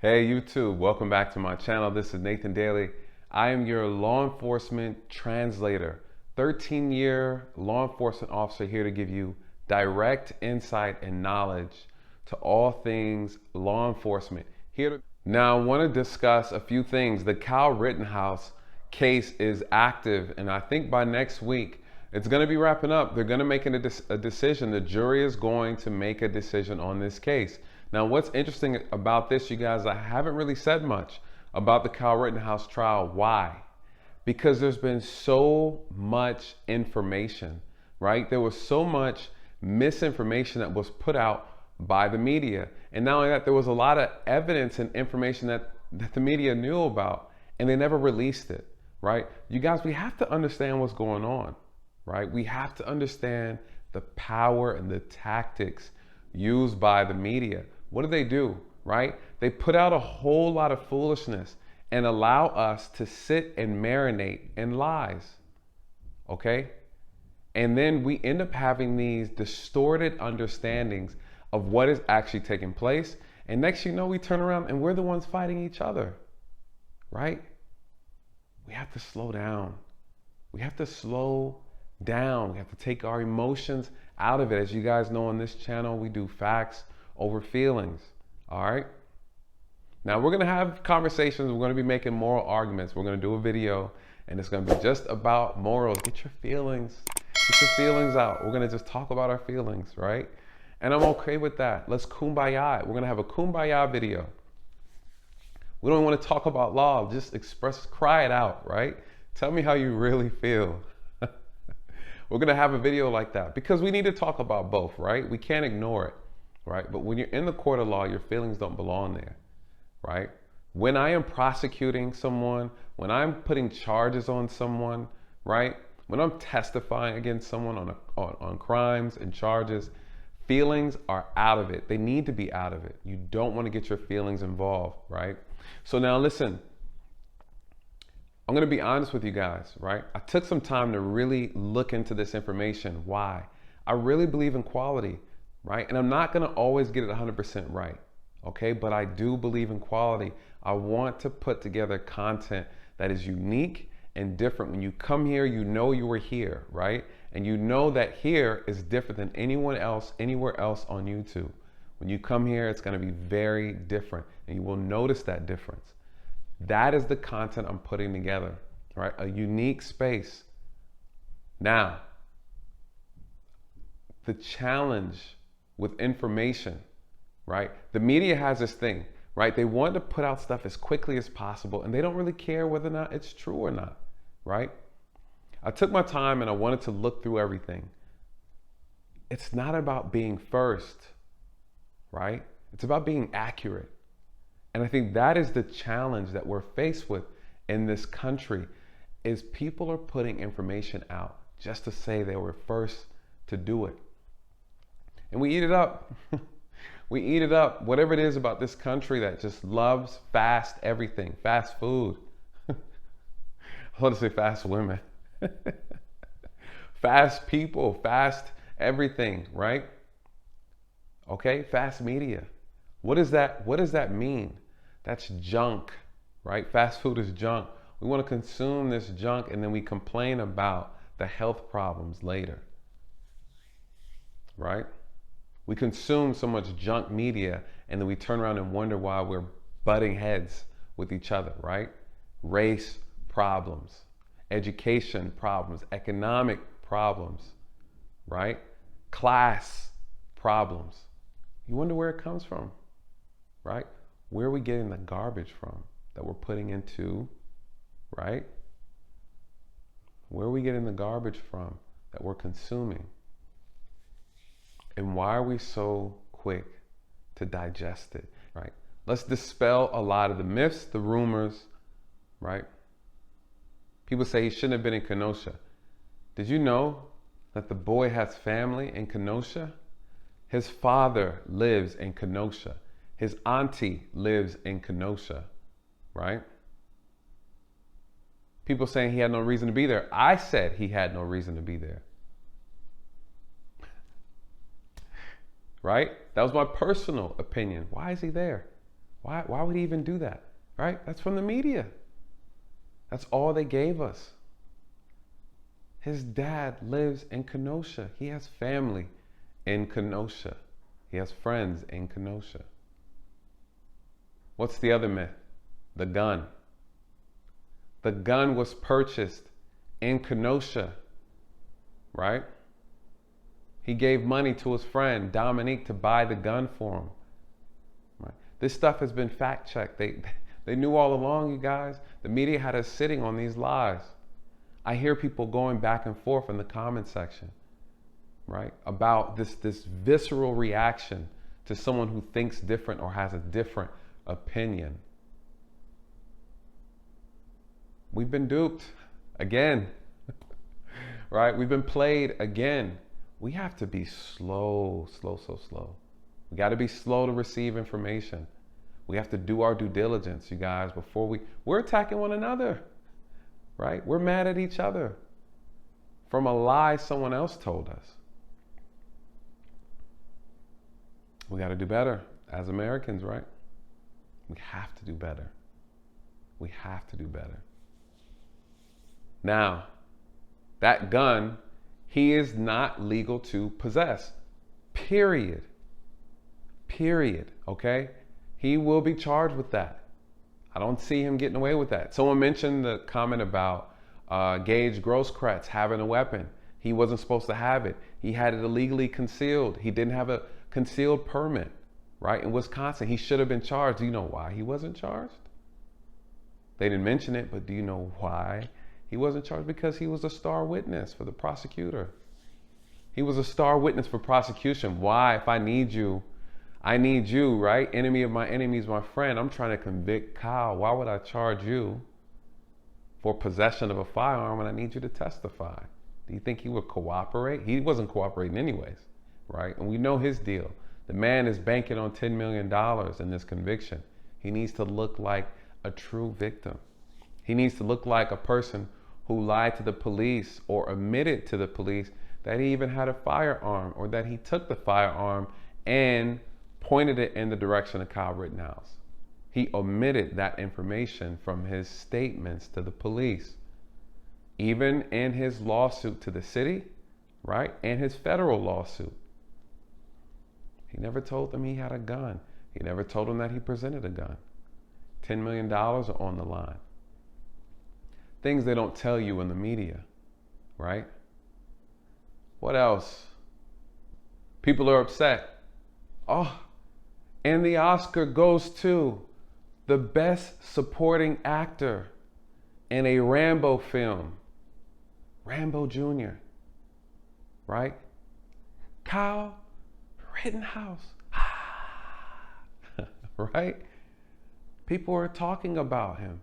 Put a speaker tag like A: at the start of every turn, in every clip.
A: Hey YouTube, welcome back to my channel. This is Nathan Daley. I am your law enforcement translator, 13-year law enforcement officer here to give you direct insight and knowledge to all things law enforcement. Now I want to discuss a few things. The Kyle Rittenhouse case is active, and I think by next week it's going to be wrapping up. They're going to make a decision. The jury is going to make a decision on this case. Now, what's interesting about this, you guys, I haven't really said much about the Kyle Rittenhouse trial. Why? Because there's been so much information, right? There was so much misinformation that was put out by the media. And not only that, there was a lot of evidence and information that the media knew about, and they never released it, right? You guys, we have to understand what's going on, right? We have to understand the power and the tactics used by the media. What do? Right? They put out a whole lot of foolishness and allow us to sit and marinate in lies. Okay? And then we end up having these distorted understandings of what is actually taking place. And next you know, we turn around and we're the ones fighting each other. Right? We have to slow down. We have to slow down. We have to take our emotions out of it. As you guys know, on this channel, we do facts over feelings. All right. Now we're going to have conversations. We're going to be making moral arguments. We're going to do a video and it's going to be just about morals. Get your feelings out. We're going to just talk about our feelings, right? And I'm okay with that. Let's kumbaya. We're going to have a kumbaya video. We don't want to talk about law. Just cry it out, right? Tell me how you really feel. We're going to have a video like that because we need to talk about both, right? We can't ignore it. Right? But when you're in the court of law, your feelings don't belong there, right? When I am prosecuting someone, when I'm putting charges on someone, right? When I'm testifying against someone on crimes and charges, feelings are out of it. They need to be out of it. You don't want to get your feelings involved, right? So now listen, I'm going to be honest with you guys, right? I took some time to really look into this information. Why? I really believe in quality. Right? And I'm not going to always get it 100% right. Okay. But I do believe in quality. I want to put together content that is unique and different. When you come here, you know you were here, right? And you know that here is different than anyone else, anywhere else on YouTube. When you come here, it's going to be very different and you will notice that difference. That is the content I'm putting together, right? A unique space. Now, the challenge with information, right? The media has this thing, right? They want to put out stuff as quickly as possible and they don't really care whether or not it's true or not, right? I took my time and I wanted to look through everything. It's not about being first, right? It's about being accurate. And I think that is the challenge that we're faced with in this country is people are putting information out just to say they were first to do it. And we eat it up. We eat it up. Whatever it is about this country that just loves fast everything, fast food. I want to say fast women. Fast people, fast everything, right? Okay, fast media. What does that mean? That's junk, right? Fast food is junk. We want to consume this junk and then we complain about the health problems later, right? We consume so much junk media and then we turn around and wonder why we're butting heads with each other, right? Race problems, education problems, economic problems, right? Class problems. You wonder where it comes from, right? Where are we getting the garbage from that we're putting into, right? Where are we getting the garbage from that we're consuming? And why are we so quick to digest it, right? Let's dispel a lot of the myths, the rumors, right? People say he shouldn't have been in Kenosha. Did you know that the boy has family in Kenosha? His father lives in Kenosha. His auntie lives in Kenosha, right? People saying he had no reason to be there. I said he had no reason to be there. Right? That was my personal opinion. Why is he there? Why would he even do that? Right? That's from the media. That's all they gave us. His dad lives in Kenosha. He has family in Kenosha. He has friends in Kenosha. What's the other myth? The gun. The gun was purchased in Kenosha, right? He gave money to his friend Dominique to buy the gun for him. Right? This stuff has been fact-checked. They knew all along, you guys. The media had us sitting on these lies. I hear people going back and forth in the comment section, right, about this visceral reaction to someone who thinks different or has a different opinion. We've been duped again, right? We've been played again. We have to be slow. We got to be slow to receive information. We have to do our due diligence, you guys, before we're attacking one another, right? We're mad at each other from a lie someone else told us. We got to do better as Americans, right? We have to do better. We have to do better. Now, that gun, he is not legal to possess. Period. Okay? He will be charged with that. I don't see him getting away with that. Someone mentioned the comment about Gage Grosskreutz having a weapon. He wasn't supposed to have it. He had it illegally concealed. He didn't have a concealed permit, right? In Wisconsin, he should have been charged. Do you know why he wasn't charged? They didn't mention it, but do you know why he wasn't charged? Because he was a star witness for the prosecutor. He was a star witness for prosecution. Why? If I need you, I need you, right? Enemy of my enemy is my friend. I'm trying to convict Kyle. Why would I charge you for possession of a firearm when I need you to testify? Do you think he would cooperate? He wasn't cooperating anyways, right? And we know his deal. The man is banking on $10 million in this conviction. He needs to look like a true victim. He needs to look like a person who lied to the police or admitted to the police that he even had a firearm, or that he took the firearm and pointed it in the direction of Kyle Rittenhouse. He omitted that information from his statements to the police, even in his lawsuit to the city, right? And his federal lawsuit. He never told them he had a gun. He never told them that he presented a gun. $10 million are on the line. Things they don't tell you in the media, right? What else? People are upset. Oh, and the Oscar goes to the best supporting actor in a Rambo film, Rambo Jr., right? Kyle Rittenhouse, right? People are talking about him.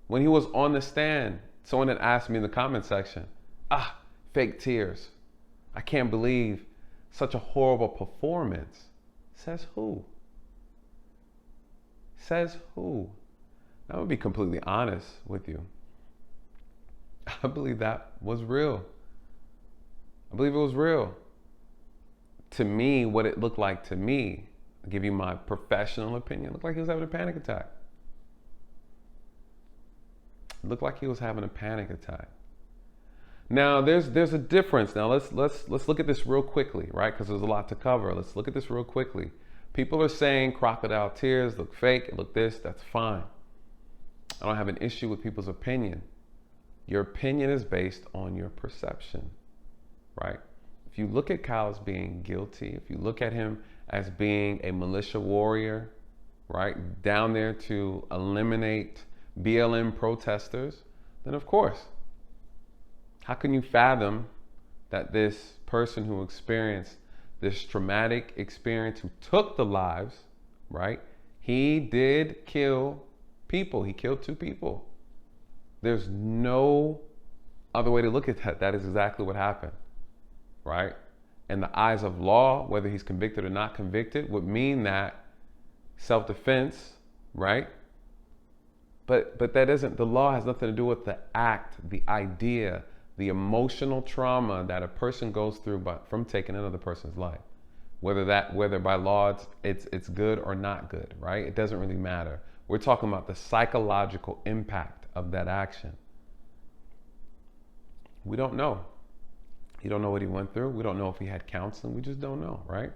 A: When he was on the stand, someone had asked me in the comment section, fake tears. I can't believe such a horrible performance. Says who? Says who? I'm gonna be completely honest with you. I believe that was real. I believe it was real. To me, what it looked like to me, I'll give you my professional opinion, it looked like he was having a panic attack. It looked like he was having a panic attack. Now, there's a difference. Now, let's look at this real quickly, right? Because there's a lot to cover. Let's look at this real quickly. People are saying crocodile tears look fake, it look this, that's fine. I don't have an issue with people's opinion. Your opinion is based on your perception, right? If you look at Kyle as being guilty, if you look at him as being a militia warrior, right, down there to eliminate BLM protesters, then of course, how can you fathom that this person who experienced this traumatic experience, who took the lives, right? He did kill people. He killed 2 people. There's no other way to look at that. That is exactly what happened, right? In the eyes of law, whether he's convicted or not convicted, would mean that self-defense, right? But that isn't, the law has nothing to do with the act, the idea, the emotional trauma that a person goes through from taking another person's life. whether by law it's good or not good, right? It doesn't really matter. We're talking about the psychological impact of that action. We don't know. You don't know what he went through. We don't know if he had counseling. We just don't know, right?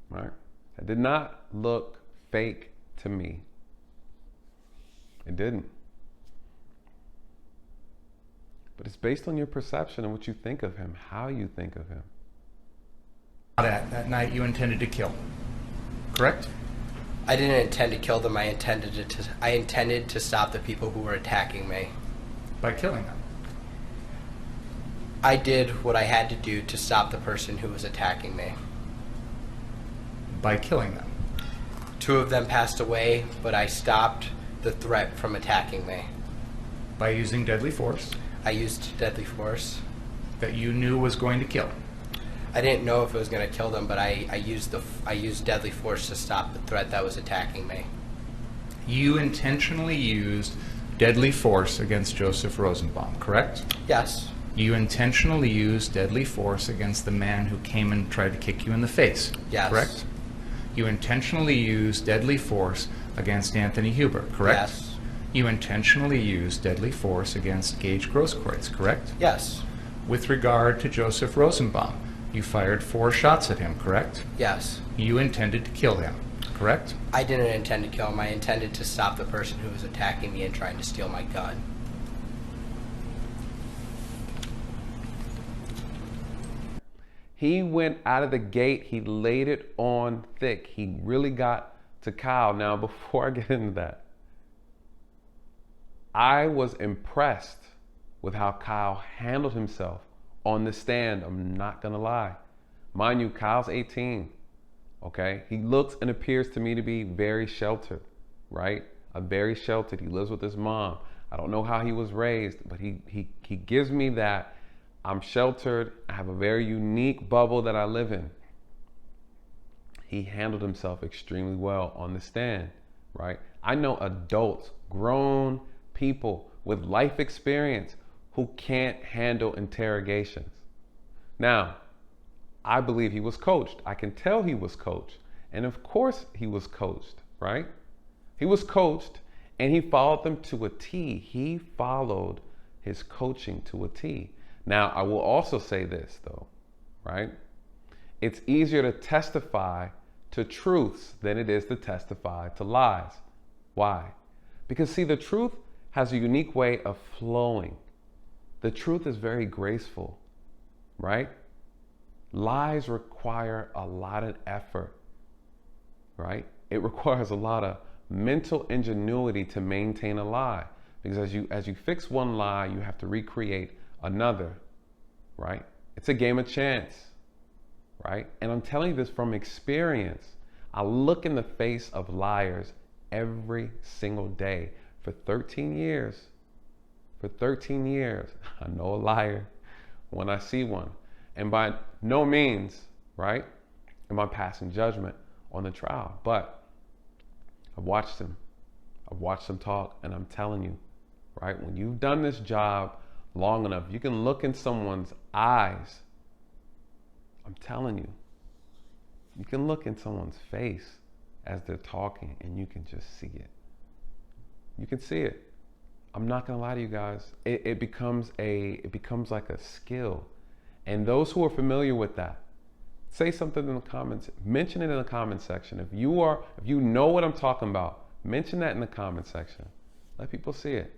A: Right? It did not look fake to me. It didn't. But it's based on your perception and what you think of him, how you think of him.
B: That night you intended to kill, correct?
C: I didn't intend to kill them. I intended to stop the people who were attacking me.
B: By killing them?
C: I did what I had to do to stop the person who was attacking me.
B: By killing them?
C: 2 of them passed away, but I stopped the threat from attacking me.
B: By using deadly force?
C: I used deadly force.
B: That you knew was going to kill?
C: I didn't know if it was going to kill them, but I used deadly force to stop the threat that was attacking me.
B: You intentionally used deadly force against Joseph Rosenbaum, correct?
C: Yes.
B: You intentionally used deadly force against the man who came and tried to kick you in the face,
C: yes.
B: Correct? You intentionally used deadly force against Anthony Huber, correct?
C: Yes.
B: You intentionally used deadly force against Gage Grosskreutz, correct?
C: Yes.
B: With regard to Joseph Rosenbaum, you fired 4 shots at him, correct?
C: Yes.
B: You intended to kill him, correct?
C: I didn't intend to kill him. I intended to stop the person who was attacking me and trying to steal my gun.
A: He went out of the gate. He laid it on thick. He really got to Kyle. Now, before I get into that, I was impressed with how Kyle handled himself on the stand. I'm not going to lie. Mind you, Kyle's 18, okay? He looks and appears to me to be very sheltered, right? Very sheltered. He lives with his mom. I don't know how he was raised, but he gives me that I'm sheltered. I have a very unique bubble that I live in. He handled himself extremely well on the stand, right? I know adults, grown people with life experience who can't handle interrogations. Now, I believe he was coached. I can tell he was coached. And of course he was coached, right? He was coached and he followed them to a T. He followed his coaching to a T. Now, I will also say this though, right? It's easier to testify to truths than it is to testify to lies. Why? Because see, the truth has a unique way of flowing. The truth is very graceful, right? Lies require a lot of effort, right? It requires a lot of mental ingenuity to maintain a lie. Because as you fix one lie, you have to recreate another, right? It's a game of chance, right? And I'm telling you this from experience. I look in the face of liars every single day. For 13 years, I know a liar when I see one. And by no means, right, am I passing judgment on the trial. But I've watched them talk, and I'm telling you, right, when you've done this job long enough, you can look in someone's eyes. I'm telling you, you can look in someone's face as they're talking and you can just see it. You can see it. I'm not gonna lie to you guys. It becomes like a skill. And those who are familiar with that, say something in the comments, mention it in the comment section. If you know what I'm talking about, mention that in the comment section. Let people see it.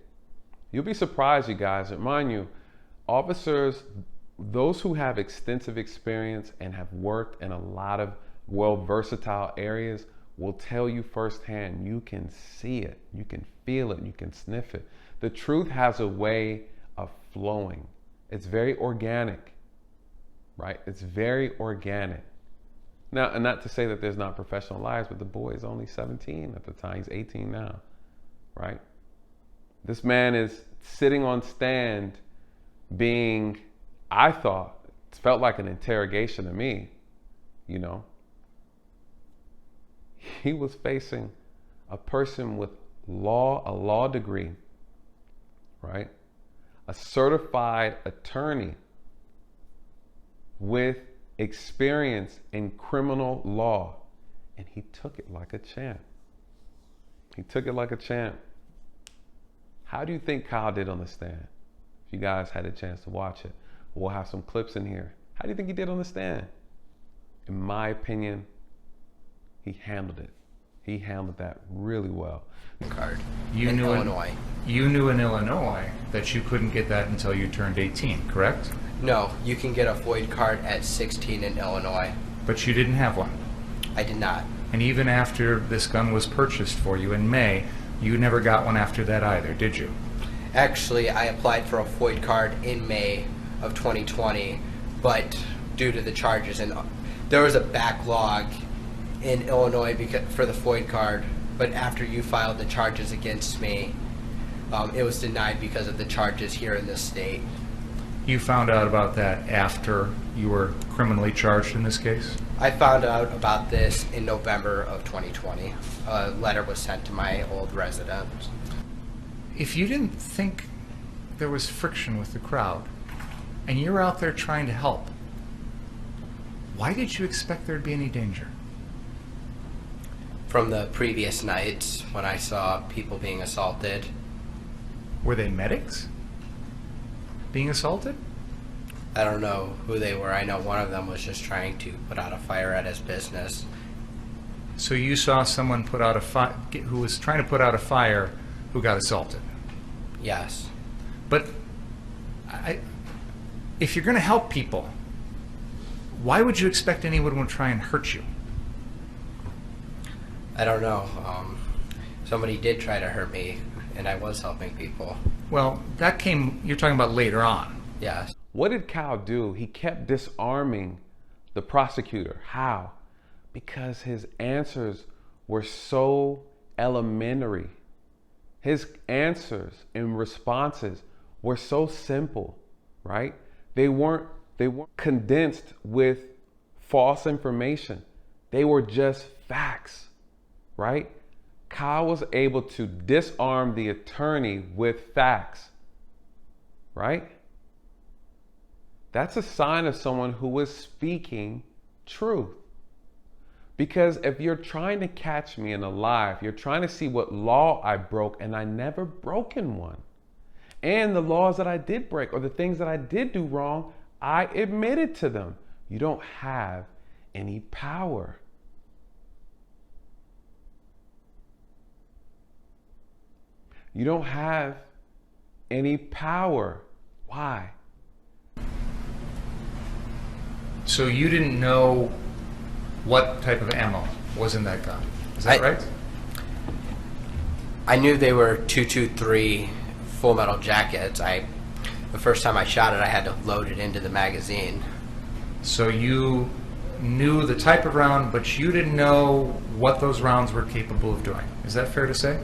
A: You'll be surprised, you guys. Mind you, officers, those who have extensive experience and have worked in a lot of versatile areas will tell you firsthand, you can see it, you can feel it, you can sniff it. The truth has a way of flowing. It's very organic, right? It's very organic. Now, and not to say that there's not professional liars, but the boy is only 17 at the time. He's 18 now, right? This man is sitting on stand being, I thought, it felt like an interrogation to me, you know. He was facing a person with a law degree, right? A certified attorney with experience in criminal law, and he took it like a champ. He took it like a champ. How do you think Kyle did on the stand? If you guys had a chance to watch it, we'll have some clips in here. How do you think he did on the stand? In my opinion, he handled it. He handled that really well.
C: Card
B: You
C: in
B: knew
C: Illinois.
B: You knew in Illinois that you couldn't get that until you turned 18, correct?
C: No, you can get a void card at 16 in Illinois.
B: But you didn't have one.
C: I did not.
B: And even after this gun was purchased for you in May, you never got one after that either, did you?
C: Actually, I applied for a void card in May of 2020, but due to the charges, and there was a backlog in Illinois for the void card, but after you filed the charges against me, it was denied because of the charges here in this state.
B: You found out about that after you were criminally charged in this case?
C: I found out about this in November of 2020. A letter was sent to my old residence.
B: If you didn't think there was friction with the crowd, and you're out there trying to help, why did you expect there'd be any danger?
C: From the previous nights when I saw people being assaulted.
B: Were they medics being assaulted?
C: I don't know who they were. I know one of them was just trying to put out a fire at his business.
B: So you saw someone put out a who was trying to put out a fire who got assaulted.
C: Yes.
B: But if you're going to help people, why would you expect anyone would try and hurt you?
C: I don't know. Somebody did try to hurt me, and I was helping people.
B: Well, you're talking about later on.
C: Yes.
A: What did Kyle do? He kept disarming the prosecutor. How? Because his answers were so elementary. His answers and responses were so simple, right? They weren't condensed with false information. They were just facts, right? Kyle was able to disarm the attorney with facts, right? That's a sign of someone who is speaking truth. Because if you're trying to catch me in a lie, if you're trying to see what law I broke, and I never broken one, and the laws that I did break or the things that I did do wrong, I admitted to them. You don't have any power. You don't have any power. Why?
B: So you didn't know what type of ammo was in that gun. Is that right?
C: I knew they were 223 full metal jackets. The first time I shot it, I had to load it into the magazine.
B: So you knew the type of round, but you didn't know what those rounds were capable of doing. Is that fair to say?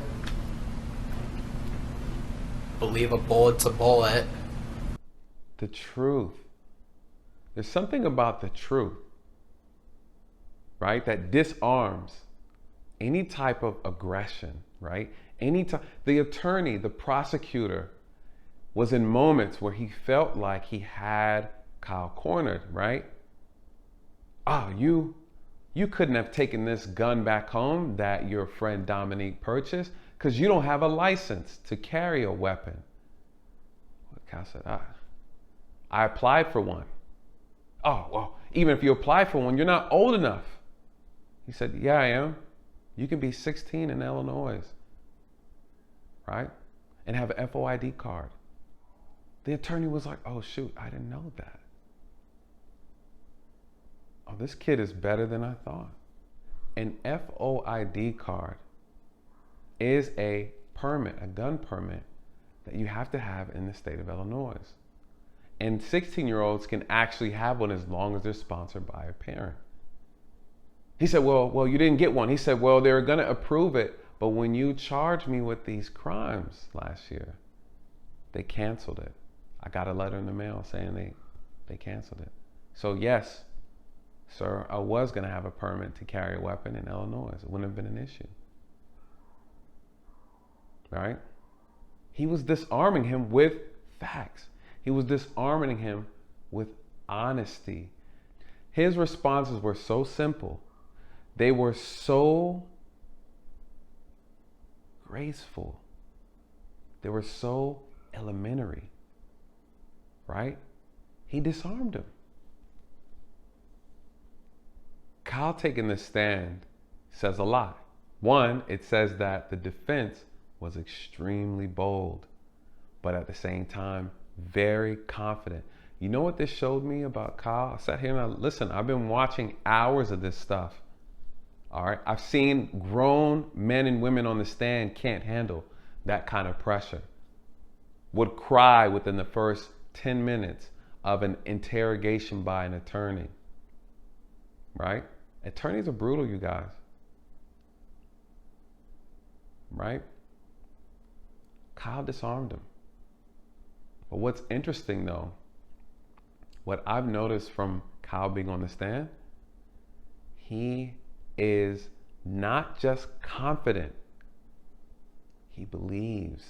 C: Believe a bullet's a bullet.
A: The truth. There's something about the truth, right, that disarms any type of aggression, right? The attorney, the prosecutor, was in moments where he felt like he had Kyle cornered, right? You couldn't have taken this gun back home that your friend Dominique purchased because you don't have a license to carry a weapon. Kyle said, I applied for one. Oh, well, even if you apply for one, you're not old enough. He said, yeah, I am. You can be 16 in Illinois, right? And have an FOID card. The attorney was like, oh, shoot, I didn't know that. Oh, this kid is better than I thought. An FOID card is a permit, a gun permit that you have to have in the state of Illinois. And 16-year-olds can actually have one as long as they're sponsored by a parent. He said, well, you didn't get one. He said, well, they're going to approve it. But when you charged me with these crimes last year, they canceled it. I got a letter in the mail saying they canceled it. So yes, sir, I was going to have a permit to carry a weapon in Illinois. It wouldn't have been an issue. Right? He was disarming him with facts. He was disarming him with honesty. His responses were so simple. They were so graceful. They were so elementary, right? He disarmed him. Kyle taking the stand says a lot. One, it says that the defense was extremely bold, but at the same time, very confident. You know what this showed me about Kyle? I sat here and listen, I've been watching hours of this stuff. All right. I've seen grown men and women on the stand can't handle that kind of pressure. Would cry within the first 10 minutes of an interrogation by an attorney. Right? Attorneys are brutal, you guys. Right? Kyle disarmed him. But what's interesting though, what I've noticed from Kyle being on the stand, he is not just confident, he believes,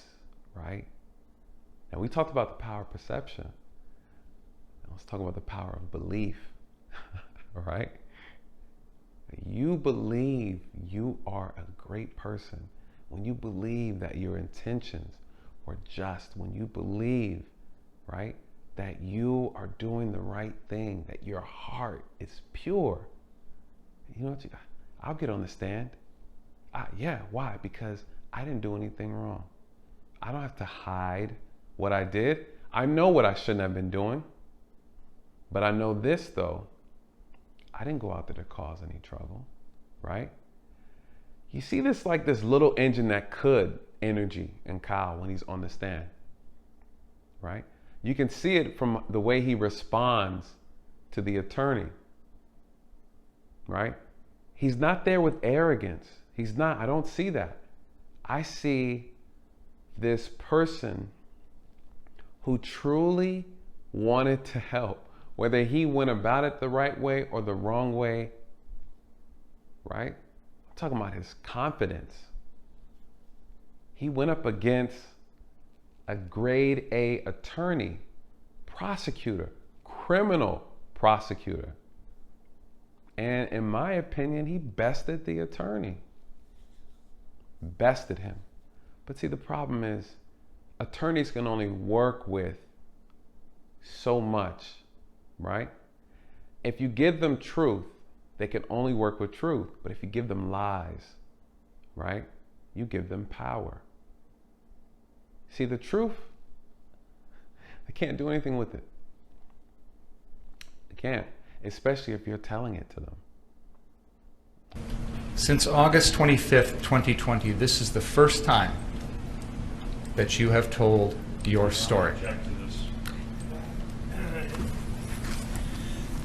A: right? Now we talked about the power of perception. Now let's talk about the power of belief, right? You believe you are a great person. When you believe that your intentions were just, when you believe, right, that you are doing the right thing, that your heart is pure, you know what I'll get on the stand. Yeah, why? Because I didn't do anything wrong. I don't have to hide what I did. I know what I shouldn't have been doing. But I know this though, I didn't go out there to cause any trouble, right? You see this like this little engine that could energy in Kyle when he's on the stand, right? You can see it from the way he responds to the attorney, right? He's not there with arrogance. He's not, I don't see that. I see this person who truly wanted to help, whether he went about it the right way or the wrong way, right? I'm talking about his confidence. He went up against a grade A attorney, prosecutor, criminal prosecutor. And in my opinion, he bested the attorney. Bested him. But see, the problem is attorneys can only work with so much, right? If you give them truth, they can only work with truth. But if you give them lies, right, you give them power. See, the truth, they can't do anything with it. They can't, especially if you're telling it to them.
B: Since August 25th, 2020, this is the first time that you have told your story.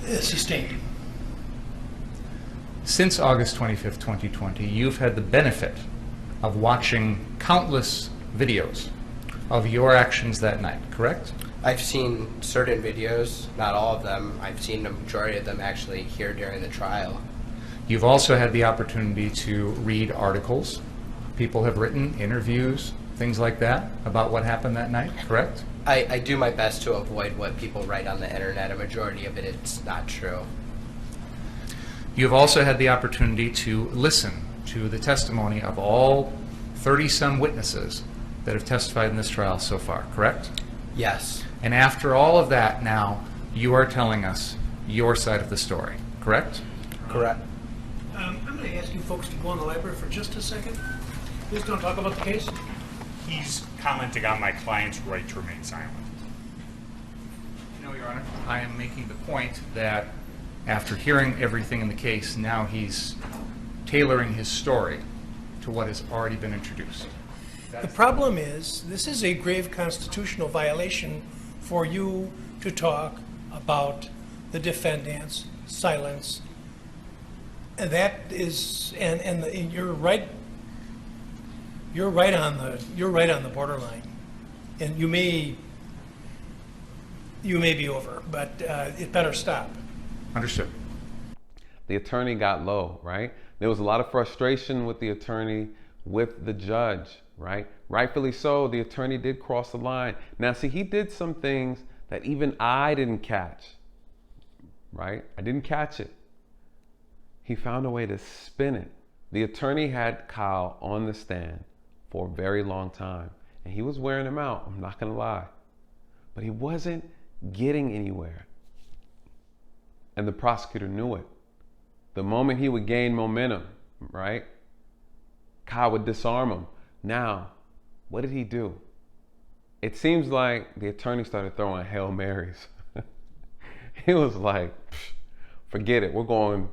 D: Sustained.
B: Since August 25th, 2020, you've had the benefit of watching countless videos of your actions that night, correct?
C: I've seen certain videos, not all of them. I've seen the majority of them actually here during the trial.
B: You've also had the opportunity to read articles. People have written interviews, things like that, about what happened that night, correct?
C: I do my best to avoid what people write on the internet. A majority of it's not true.
B: You've also had the opportunity to listen to the testimony of all 30-some witnesses that have testified in this trial so far, correct?
C: Yes.
B: And after all of that, now you are telling us your side of the story, correct?
C: Correct.
D: I'm going to ask you folks to go in the library for just a second. Please don't talk about the case.
E: He's commenting on my client's right to remain silent.
B: No, Your Honor. I am making the point that after hearing everything in the case, now he's tailoring his story to what has already been introduced.
D: The problem is, this is a grave constitutional violation for you to talk about the defendant's silence. And that is, and you're right on the borderline. And you may be over, but it better stop.
B: Understood.
A: The attorney got low, right? There was a lot of frustration with the attorney, with the judge, right? Rightfully so, the attorney did cross the line. Now, see, he did some things that even I didn't catch, right? I didn't catch it. He found a way to spin it. The attorney had Kyle on the stand for a very long time, and he was wearing him out, I'm not gonna lie. But he wasn't getting anywhere. And the prosecutor knew it. The moment he would gain momentum, right, Kyle would disarm him. Now, what did he do? It seems like the attorney started throwing Hail Marys. He was like, forget it, we're going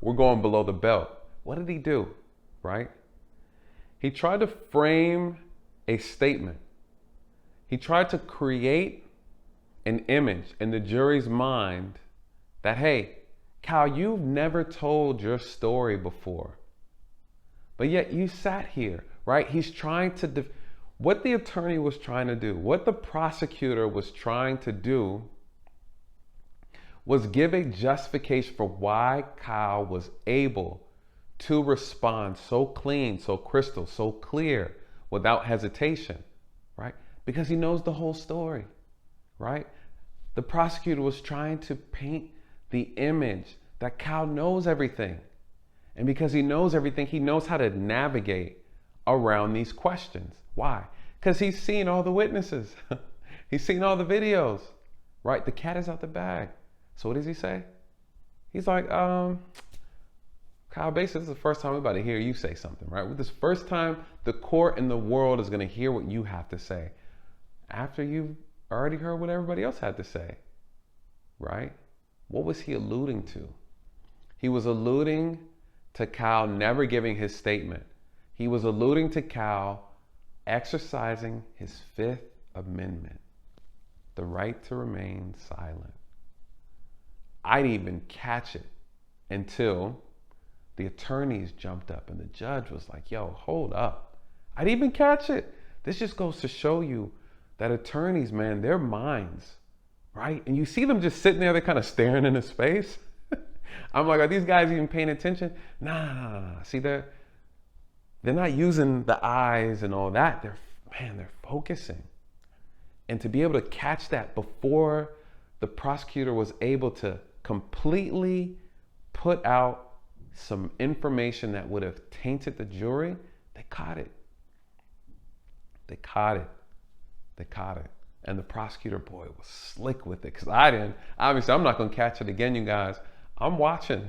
A: below the belt. What did he do, right? He tried to frame a statement. He tried to create an image in the jury's mind that, hey, Kyle, you've never told your story before, but yet you sat here, right? He's trying to, what the attorney was trying to do, what the prosecutor was trying to do was give a justification for why Kyle was able to respond so clean, so crystal, so clear, without hesitation, right? Because he knows the whole story, right? The prosecutor was trying to paint the image that Kyle knows everything. And because he knows everything, he knows how to navigate around these questions. Why? Because he's seen all the witnesses. He's seen all the videos, right? The cat is out the bag. So what does he say? He's like, Kyle, basically, this is the first time we're about to hear you say something, right? With this first time, the court and the world is going to hear what you have to say after you've already heard what everybody else had to say, right? What was he alluding to? He was alluding to Kyle never giving his statement. He was alluding to Kyle exercising his Fifth Amendment, the right to remain silent. I didn't even catch it until the attorneys jumped up and the judge was like, yo, hold up. I didn't even catch it. This just goes to show you that attorneys, man, their minds, right? And you see them just sitting there, they're kind of staring into space. I'm like, are these guys even paying attention? Nah. See, they're not using the eyes and all that. They're focusing. And to be able to catch that before the prosecutor was able to completely put out some information that would have tainted the jury, they caught it. They caught it. And the prosecutor, boy, was slick with it, because I didn't. Obviously, I'm not going to catch it again, you guys. I'm watching.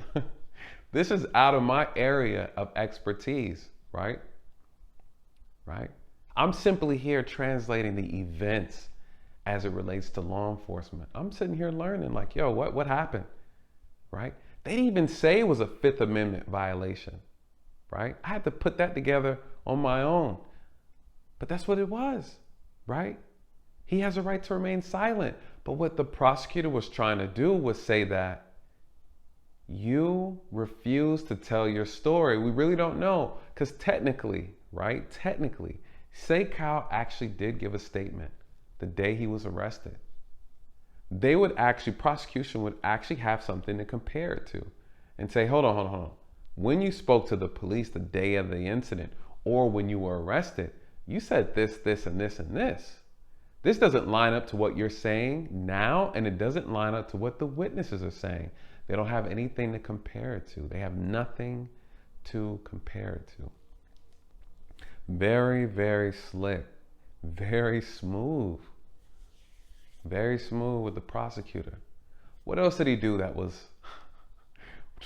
A: This is out of my area of expertise, right? I'm simply here translating the events as it relates to law enforcement. I'm sitting here learning, like, yo, what happened, right? They didn't even say it was a Fifth Amendment violation, right? I had to put that together on my own. But that's what it was, right? He has a right to remain silent. But what the prosecutor was trying to do was say that you refuse to tell your story. We really don't know, because technically, right? Technically, say Kyle actually did give a statement the day he was arrested. They would actually, prosecution would actually have something to compare it to and say, hold on. When you spoke to the police the day of the incident, or when you were arrested, you said this, and this, and this. This doesn't line up to what you're saying now, and it doesn't line up to what the witnesses are saying. They don't have anything to compare it to. They have nothing to compare it to. Very, very slick, very smooth with the prosecutor. What else did he do that was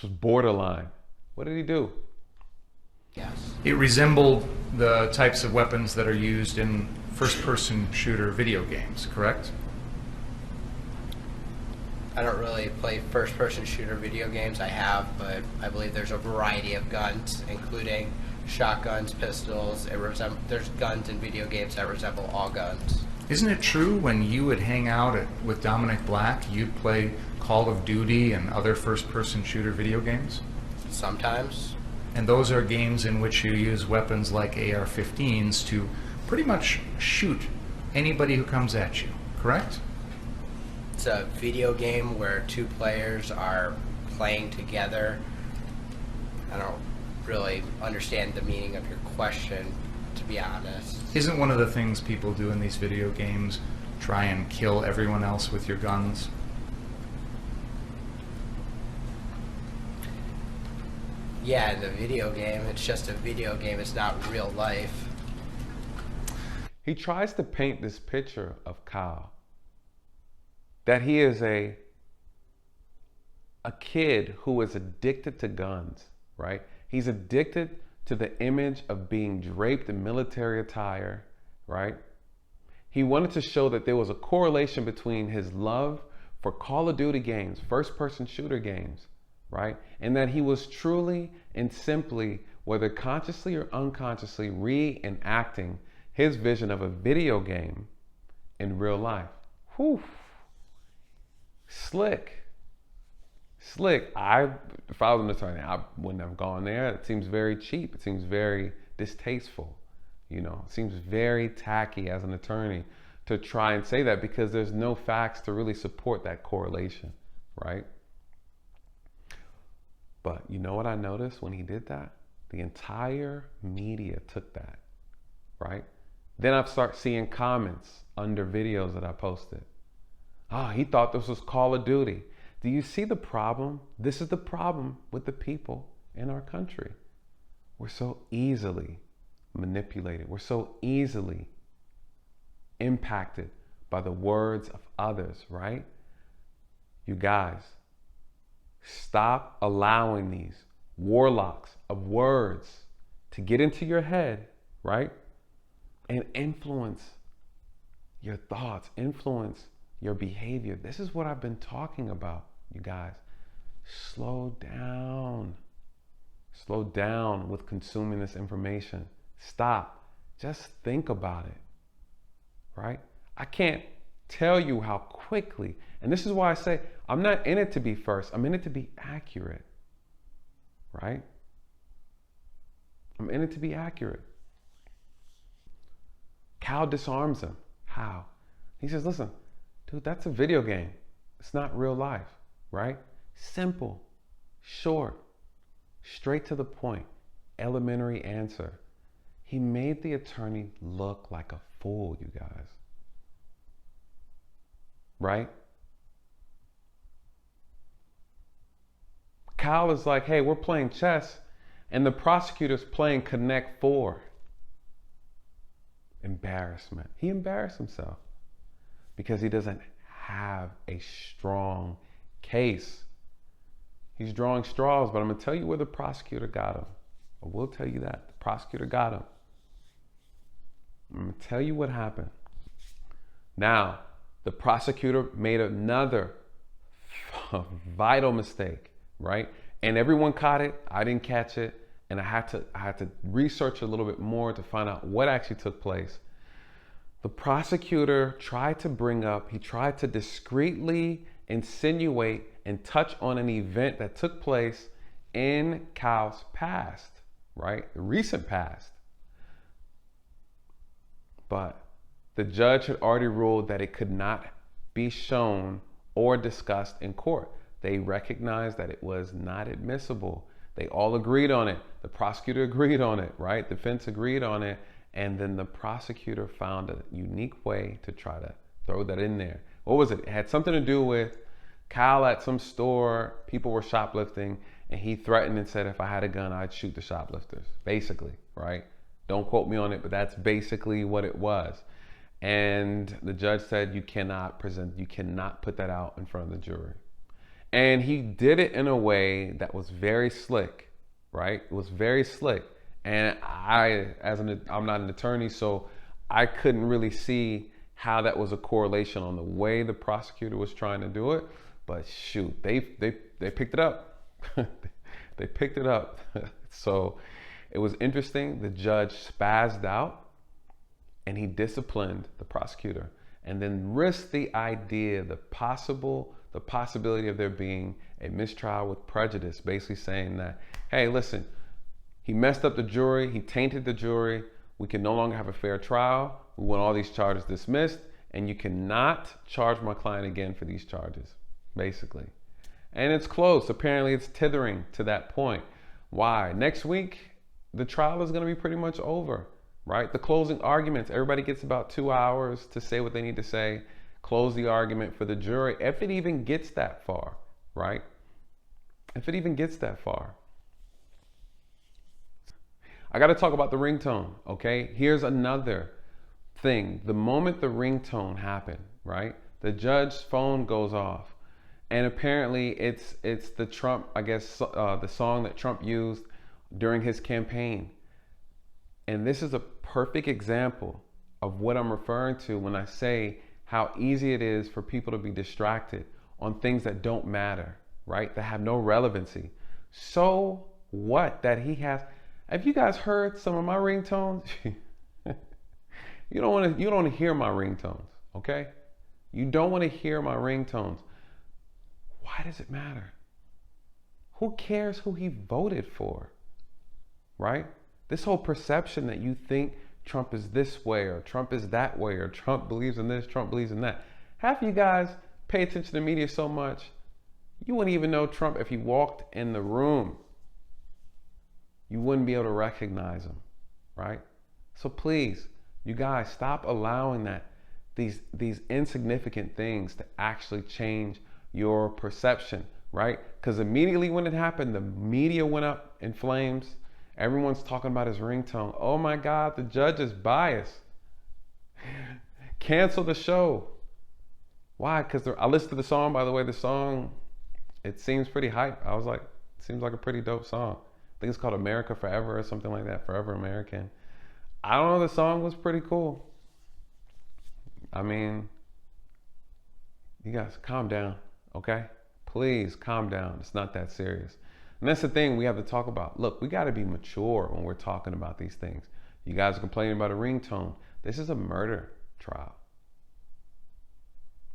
A: borderline? What did he do?
C: Yes.
B: It resembled the types of weapons that are used in first-person shooter video games, correct?
C: I don't really play first-person shooter video games. I have, but I believe there's a variety of guns, including shotguns, pistols. There's guns in video games that resemble all guns.
B: Isn't it true when you would hang out with Dominic Black, you'd play Call of Duty and other first-person shooter video games?
C: Sometimes.
B: And those are games in which you use weapons like AR-15s to pretty much shoot anybody who comes at you, correct?
C: It's a video game where two players are playing together. I don't really understand the meaning of your question, to be honest.
B: Isn't one of the things people do in these video games try and kill everyone else with your guns?
C: Yeah, in the video game, it's just a video game. It's not real life.
A: He tries to paint this picture of Kyle, that he is a kid who is addicted to guns, right? He's addicted to the image of being draped in military attire, right? He wanted to show that there was a correlation between his love for Call of Duty games, first-person shooter games, right? And that he was truly and simply, whether consciously or unconsciously, reenacting his vision of a video game in real life. Whew. Slick. If I was an attorney, I wouldn't have gone there. It seems very cheap. It seems very distasteful. It seems very tacky as an attorney to try and say that, because there's no facts to really support that correlation, right? But you know what I noticed when he did that? The entire media took that, right? Then I've started seeing comments under videos that I posted. He thought this was Call of Duty. Do you see the problem? This is the problem with the people in our country. We're so easily manipulated. We're so easily impacted by the words of others, right? You guys, stop allowing these warlocks of words to get into your head, right? And influence your thoughts, influence your behavior. This is what I've been talking about, you guys. Slow down. Slow down with consuming this information. Stop. Just think about it, right? I can't tell you how quickly, and this is why I say I'm not in it to be first. I'm in it to be accurate, right? I'm in it to be accurate. Cal disarms him. How? He says, listen, dude, that's a video game. It's not real life, right? Simple, short, straight to the point, elementary answer. He made the attorney look like a fool, you guys. Right? Kyle is like, hey, we're playing chess, and the prosecutor's playing Connect 4. Embarrassment. He embarrassed himself because he doesn't have a strong case. He's drawing straws, but I'm going to tell you where the prosecutor got him. I will tell you that. The prosecutor got him. I'm going to tell you what happened. Now, the prosecutor made another vital mistake, right? And everyone caught it. I didn't catch it. And I had to research a little bit more to find out what actually took place. The prosecutor tried to discreetly insinuate and touch on an event that took place in Kyle's past, right? The recent past. But the judge had already ruled that it could not be shown or discussed in court. They recognized that it was not admissible. They all agreed on it. The prosecutor agreed on it, right? Defense agreed on it. And then the prosecutor found a unique way to try to throw that in there. What was it? It had something to do with Kyle at some store. People were shoplifting, and he threatened and said, if I had a gun, I'd shoot the shoplifters, basically, right? Don't quote me on it, but that's basically what it was. And the judge said, you cannot put that out in front of the jury. And he did it in a way that was very slick, right? It was very slick. And I'm not an attorney, so I couldn't really see how that was a correlation on the way the prosecutor was trying to do it. But shoot, they picked it up. They picked it up. So it was interesting. The judge spazzed out and he disciplined the prosecutor, and then risked the possibility of there being a mistrial with prejudice, basically saying that, hey, listen, he messed up the jury, he tainted the jury, we can no longer have a fair trial, we want all these charges dismissed, and you cannot charge my client again for these charges, basically. And it's close. Apparently it's tethering to that point. Why? Next week, the trial is going to be pretty much over, right? The closing arguments, everybody gets about 2 hours to say what they need to say, close the argument for the jury, if it even gets that far, right? If it even gets that far. I got to talk about the ringtone, okay? Here's another thing. The moment the ringtone happened, right? The judge's phone goes off. And apparently it's the Trump, I guess, the song that Trump used during his campaign. And this is a perfect example of what I'm referring to when I say how easy it is for people to be distracted on things that don't matter, right? That have no relevancy. So what that he has? Have you guys heard some of my ringtones? You don't want to hear my ringtones, okay? You don't want to hear my ringtones. Why does it matter? Who cares who he voted for, right? This whole perception that you think Trump is this way or Trump is that way or Trump believes in this, Trump believes in that. Half of you guys pay attention to the media so much, you wouldn't even know Trump if he walked in the room. You wouldn't be able to recognize him, right? So please, you guys, stop allowing these insignificant things to actually change your perception, right? Because immediately when it happened, the media went up in flames. Everyone's talking about his ringtone. Oh my God, the judge is biased. Cancel the show. Why? Because I listened to the song, by the way. The song, it seems pretty hype. I was like, it seems like a pretty dope song. I think it's called America Forever or something like that. Forever American. I don't know, the song was pretty cool. I mean, you guys calm down, okay? Please calm down. It's not that serious. And that's the thing we have to talk about. Look, we got to be mature when we're talking about these things. You guys are complaining about a ringtone. This is a murder trial.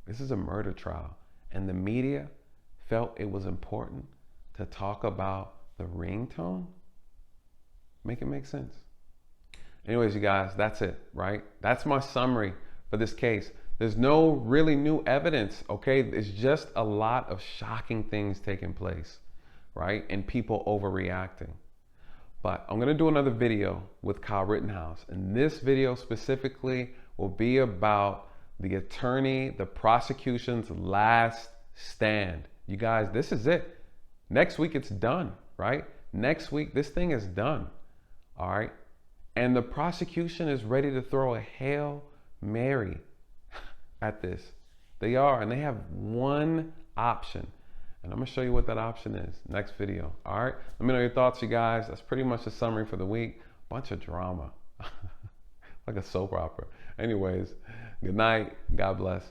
A: This is a murder trial. And the media felt it was important to talk about the ringtone. Make it make sense. Anyways, you guys, that's it, right? That's my summary for this case. There's no really new evidence, okay? It's just a lot of shocking things taking place, right? And people overreacting. But I'm gonna do another video with Kyle Rittenhouse. And this video specifically will be about the attorney, the prosecution's last stand. You guys, this is it. Next week it's done, right? Next week, this thing is done, all right? And the prosecution is ready to throw a Hail Mary at this. They are, and they have one option. And I'm gonna show you what that option is next video. All right, let me know your thoughts, you guys. That's pretty much the summary for the week. Bunch of drama, like a soap opera. Anyways, good night, God bless.